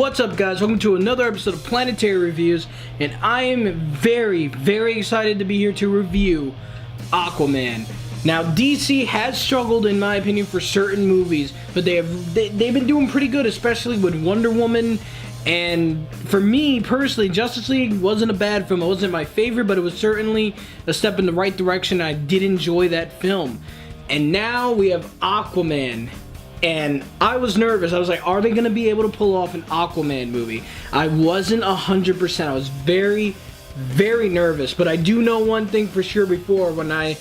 What's up, guys? Welcome to another episode of Planetary Reviews, and I am very excited to be here to review Aquaman. Now, DC has struggled, in my opinion, for certain movies, but they've been doing pretty good, especially with Wonder Woman. And for me personally, Justice League wasn't a bad film. It wasn't my favorite, but it was certainly a step in the right direction. I did enjoy that film. And now we have Aquaman. And I was nervous. I was like, are they going to be able to pull off an Aquaman movie? I wasn't 100%. I was very nervous. But I do know one thing for sure before. When I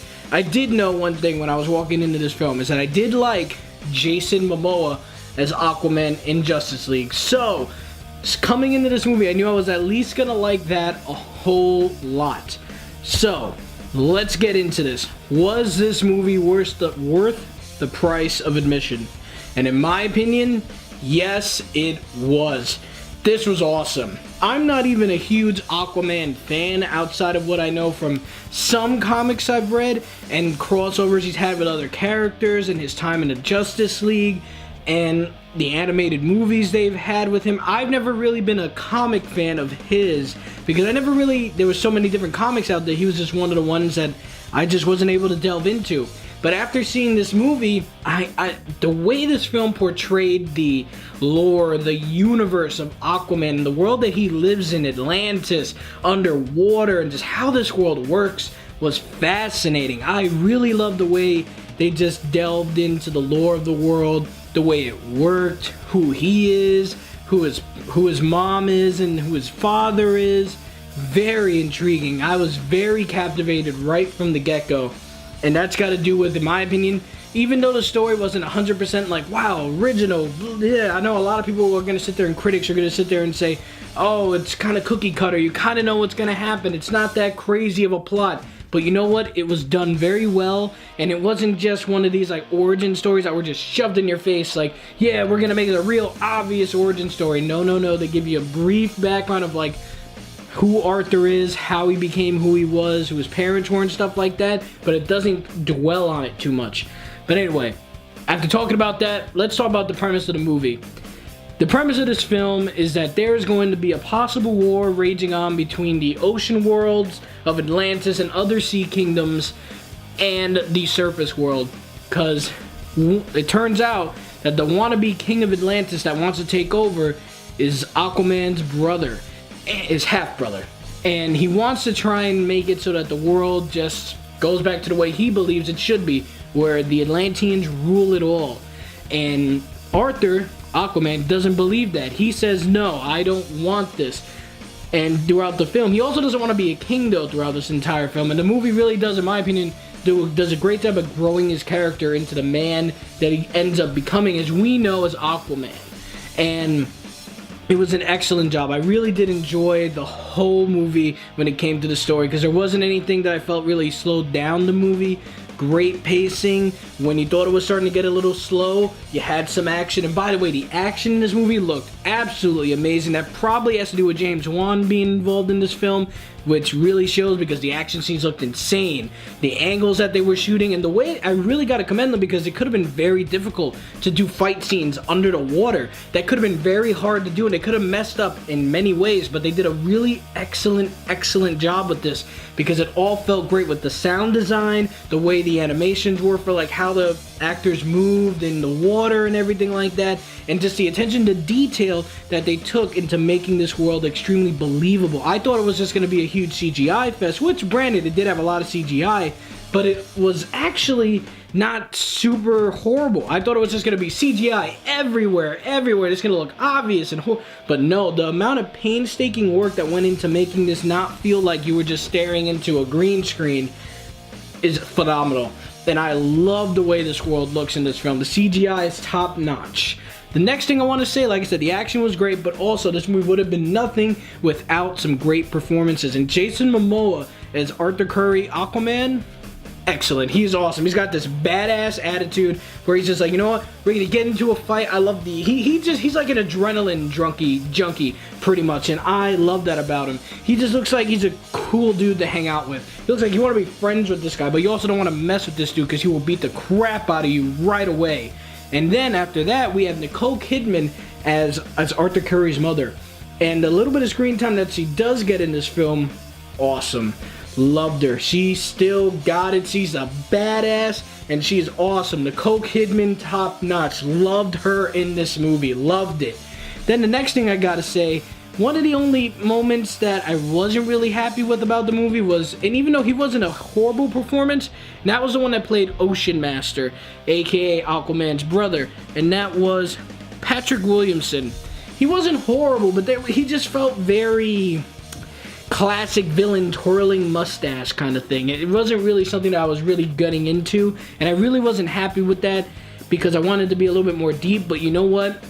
did know one thing when I was walking into this film, is that I did like Jason Momoa as Aquaman in Justice League. So, coming into this movie, I knew I was at least going to like that a whole lot. So, let's get into this. Was this movie worth the price of admission? And in my opinion, yes, it was. This was awesome. I'm not even a huge Aquaman fan outside of what I know from some comics I've read and crossovers he's had with other characters and his time in the Justice League and the animated movies they've had with him. I've never really been a comic fan of his because there was so many different comics out there. He was just one of the ones that I just wasn't able to delve into. But after seeing this movie, the way this film portrayed the lore, the universe of Aquaman, the world that he lives in, Atlantis, underwater, and just how this world works was fascinating. I really loved the way they just delved into the lore of the world, the way it worked, who he is, who his mom is, and who his father is. Very intriguing. I was very captivated right from the get-go. And that's got to do with, in my opinion, even though the story wasn't 100% like, wow, original, yeah, I know a lot of people are going to sit there and critics are going to sit there and say, oh, it's kind of cookie cutter, you kind of know what's going to happen, it's not that crazy of a plot. But you know what? It was done very well, and it wasn't just one of these like origin stories that were just shoved in your face like, yeah, we're going to make it a real obvious origin story. No, they give you a brief background of like, who Arthur is, how he became who he was, who his parents were and stuff like that, but it doesn't dwell on it too much. But anyway, after talking about that, let's talk about the premise of the movie. The premise of this film is that there is going to be a possible war raging on between the ocean worlds of Atlantis and other sea kingdoms and the surface world, because it turns out that the wannabe king of Atlantis that wants to take over is Aquaman's brother. His half-brother, and he wants to try and make it so that the world just goes back to the way he believes it should be, where the Atlanteans rule it all. And Arthur, Aquaman, doesn't believe that. He says, no, I don't want this. And throughout the film, he also doesn't want to be a king, though, throughout this entire film. And the movie really does, in my opinion, does a great job of growing his character into the man that he ends up becoming, as we know as Aquaman. And it was an excellent job. I really did enjoy the whole movie when it came to the story, because there wasn't anything that I felt really slowed down the movie. Great pacing. When you thought it was starting to get a little slow, you had some action. And by the way, the action in this movie looked absolutely amazing. That probably has to do with James Wan being involved in this film, which really shows because the action scenes looked insane. The angles that they were shooting and the way, I really got to commend them, because it could have been very difficult to do fight scenes under the water. That could have been very hard to do, and they could have messed up in many ways, but they did a really excellent job with this, because it all felt great with the sound design, the way the animations were for like how the actors moved in the water and everything like that, and just the attention to detail that they took into making this world extremely believable. I thought it was just going to be a huge CGI fest, which granted it did have a lot of CGI, but it was actually not super horrible. I thought it was just going to be CGI everywhere. It's going to look obvious and but no, the amount of painstaking work that went into making this not feel like you were just staring into a green screen is phenomenal. And I love the way this world looks in this film. The CGI is top notch. The next thing I want to say, like I said, the action was great, but also this movie would have been nothing without some great performances. And Jason Momoa as Arthur Curry, Aquaman, excellent. He's awesome. He's got this badass attitude where he's just like, you know what, we're gonna get into a fight. I love he's like an adrenaline junkie pretty much, and I love that about him. He just looks like he's a cool dude to hang out with. He looks like you want to be friends with this guy, but you also don't want to mess with this dude because he will beat the crap out of you right away. And then after that, we have Nicole Kidman as Arthur Curry's mother. And the little bit of screen time that she does get in this film, awesome. Loved her. She still got it. She's a badass, and she's awesome. Nicole Kidman, top notch. Loved her in this movie. Loved it. Then the next thing I gotta say, one of the only moments that I wasn't really happy with about the movie was, and even though he wasn't a horrible performance, that was the one that played Ocean Master, aka Aquaman's brother, and that was Patrick Williamson. He wasn't horrible, but he just felt very classic villain twirling mustache kind of thing. It wasn't really something that I was really getting into, and I really wasn't happy with that because I wanted to be a little bit more deep, but you know what?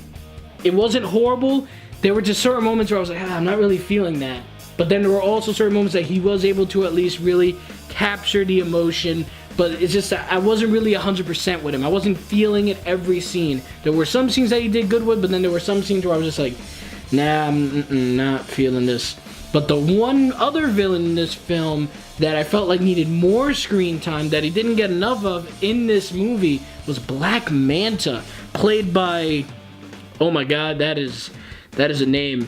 It wasn't horrible. There were just certain moments where I was like, I'm not really feeling that. But then there were also certain moments that he was able to at least really capture the emotion. But it's just that I wasn't really 100% with him. I wasn't feeling it every scene. There were some scenes that he did good with, but then there were some scenes where I was just like, nah, I'm not feeling this. But the one other villain in this film that I felt like needed more screen time that he didn't get enough of in this movie was Black Manta, played by, oh my god, that is a name.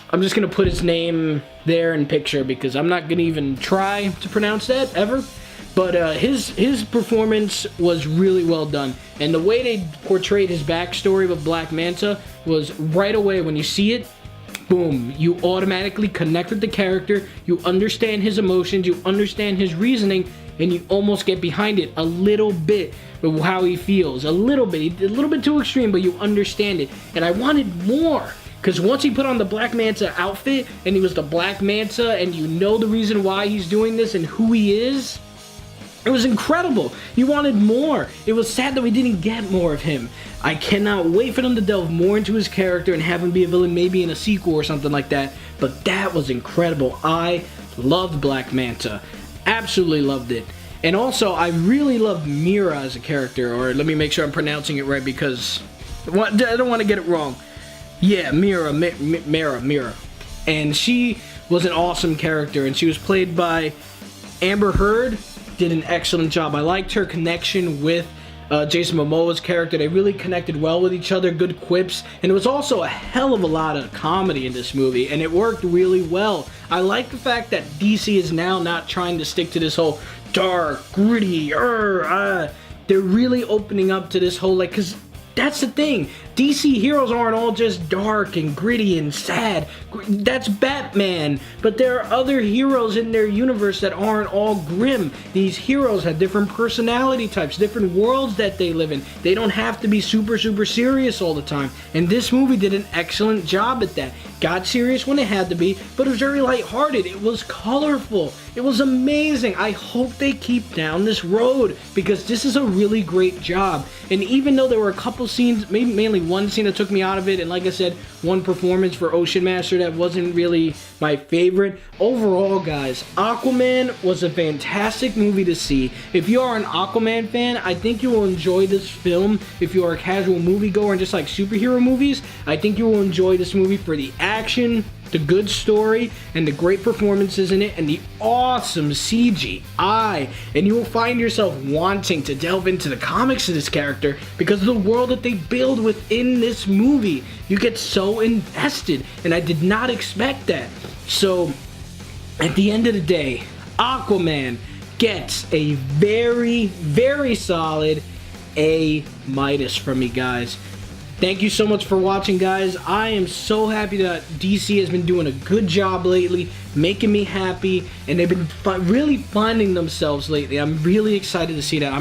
I'm just gonna put his name there in picture because I'm not gonna even try to pronounce that ever. But his performance was really well done, and the way they portrayed his backstory with Black Manta was right away when you see it. Boom, you automatically connect with the character, you understand his emotions, you understand his reasoning, and you almost get behind it a little bit with how he feels. A little bit too extreme, but you understand it. And I wanted more, because once he put on the Black Manta outfit, and he was the Black Manta, and you know the reason why he's doing this and who he is, it was incredible. You wanted more. It was sad that we didn't get more of him. I cannot wait for them to delve more into his character and have him be a villain maybe in a sequel or something like that. But that was incredible. I loved Black Manta. Absolutely loved it. And also, I really loved Mira as a character. Or let me make sure I'm pronouncing it right because I don't want to get it wrong. Yeah, Mira. And she was an awesome character. And she was played by Amber Heard. Did an excellent job. I liked her connection with Jason Momoa's character. They really connected well with each other, good quips, and it was also a hell of a lot of comedy in this movie, and it worked really well. I like the fact that DC is now not trying to stick to this whole dark, gritty, they're really opening up to this whole, like, because that's the thing. DC heroes aren't all just dark and gritty and sad. That's Batman. But there are other heroes in their universe that aren't all grim. These heroes have different personality types, different worlds that they live in. They don't have to be super, super serious all the time. And this movie did an excellent job at that. Got serious when it had to be, but it was very lighthearted. It was colorful. It was amazing. I hope they keep down this road because this is a really great job. And even though there were a couple scenes, maybe mainly one scene that took me out of it, and like I said, one performance for Ocean Master that wasn't really my favorite. Overall, guys, Aquaman was a fantastic movie to see. If you are an Aquaman fan, I think you will enjoy this film. If you are a casual moviegoer and just like superhero movies, I think you will enjoy this movie for the action, the good story, and the great performances in it, and the awesome CGI. And you will find yourself wanting to delve into the comics of this character because of the world that they build within this movie. You get so invested, and I did not expect that. So, at the end of the day, Aquaman gets a very, very solid A- from me, guys. Thank you so much for watching, guys. I am so happy that DC has been doing a good job lately, making me happy, and they've been really finding themselves lately. I'm really excited to see that.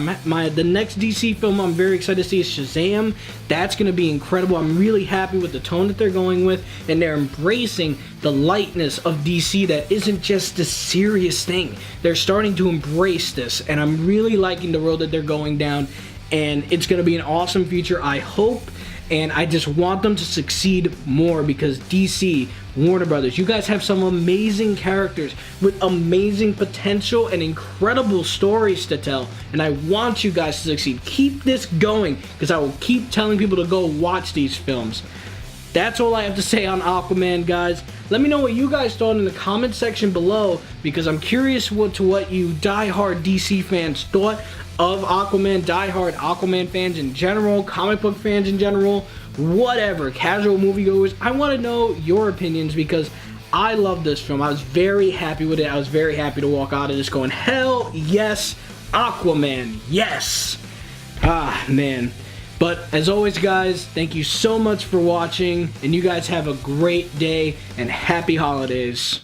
The next DC film I'm very excited to see is Shazam. That's going to be incredible. I'm really happy with the tone that they're going with, and they're embracing the lightness of DC that isn't just this serious thing. They're starting to embrace this, and I'm really liking the road that they're going down, and it's going to be an awesome future, I hope. And I just want them to succeed more because DC, Warner Brothers, you guys have some amazing characters with amazing potential and incredible stories to tell. And I want you guys to succeed. Keep this going because I will keep telling people to go watch these films. That's all I have to say on Aquaman, guys. Let me know what you guys thought in the comment section below because I'm curious to what you die-hard DC fans thought of Aquaman, diehard Aquaman fans in general, comic book fans in general, whatever, casual moviegoers. I want to know your opinions because I love this film. I was very happy with it. I was very happy to walk out of this going, hell yes, Aquaman, yes. Ah, man. But as always, guys, thank you so much for watching, and you guys have a great day and happy holidays.